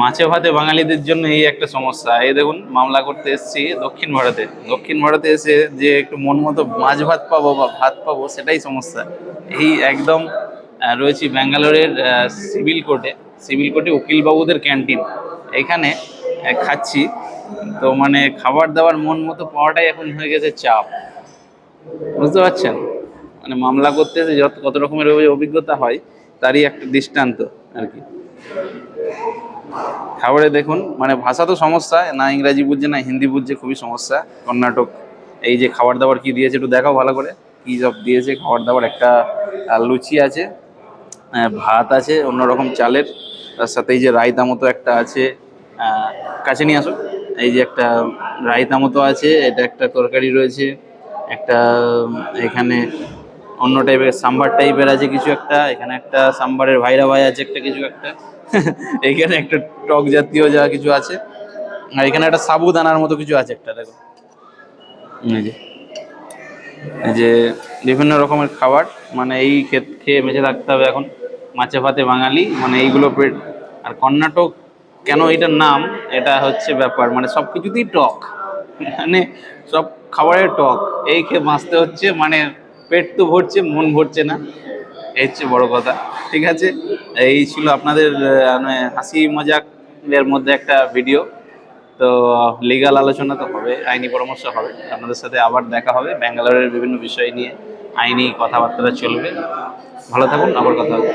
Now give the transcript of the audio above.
মাছে ভাতে বাঙালিদের জন্য এই একটা সমস্যা। এই দেখুন, মামলা করতে এসেছি দক্ষিণ ভারতে। দক্ষিণ ভারতে এসে যে একটু মন মতো মাছ ভাত পাবো বা ভাত পাবো, সেটাই সমস্যা। এই একদম রয়েছি ব্যাঙ্গালোরের সিভিল কোর্টে। সিভিল কোর্টে উকিলবাবুদের ক্যান্টিন, এখানে খাচ্ছি। তো মানে খাবার দাবার মন মতো পাওয়াটাই এখন হয়ে গেছে চাপ, বুঝতে পারছেন? মানে মামলা করতে এসে যত কত রকমের অভিজ্ঞতা হয়, তারই একটা দৃষ্টান্ত আর কি। খাবারে দেখুন, মানে ভাষা তো সমস্যা, না ইংরাজি বুঝছে না হিন্দি বুঝছে, খুবই সমস্যা। কর্ণাটক। এই যে খাবার দাবার কি দিয়েছে একটু দেখাও ভালো করে, কি সব দিয়েছে খাবার দাবার। একটা লুচি আছে, ভাত আছে অন্যরকম চালের, তার সাথে এই যে রায়তা মতো একটা আছে। কাছে নিয়ে আসো। এই যে একটা রায়তা মতো আছে, এটা একটা তরকারি রয়েছে, একটা এখানে অন্য টাইপের সাম্বার টাইপের আছে কিছু একটা, এখানে একটা সাম্বারের ভাইরা ভাই আছে একটা কিছু একটা। এইখানে একটা টক জাতীয় যা কিছু আছে, আর এখানে একটা সাবুদানার মতো কিছু আছে একটা, দেখো। এই যে এই যে বিভিন্ন রকমের খাবার, মানে এই খেয়ে বেঁচে থাকতে হবে এখন। মাছে ভাতে বাঙালি, মানে এইগুলো পেট। আর কর্ণাটক কেন এটার নাম, এটা হচ্ছে ব্যাপার, মানে সব কিছুতেই টক, মানে সব খাবারের টক। এই খেয়ে বাঁচতে হচ্ছে, মানে পেট তো ভরছে, মন ভরছে না, এই হচ্ছে বড় কথা। ঠিক আছে, এই ছিল আপনাদের মানে হাসি মজাকের মধ্যে একটা ভিডিও। তো লিগ্যাল আলোচনা তো হবে, আইনি পরামর্শ হবে, আপনাদের সাথে আবার দেখা হবে, ব্যাঙ্গালোরের বিভিন্ন বিষয় নিয়ে আইনি কথাবার্তা চলবে। ভালো থাকুন, আবার কথা হবে।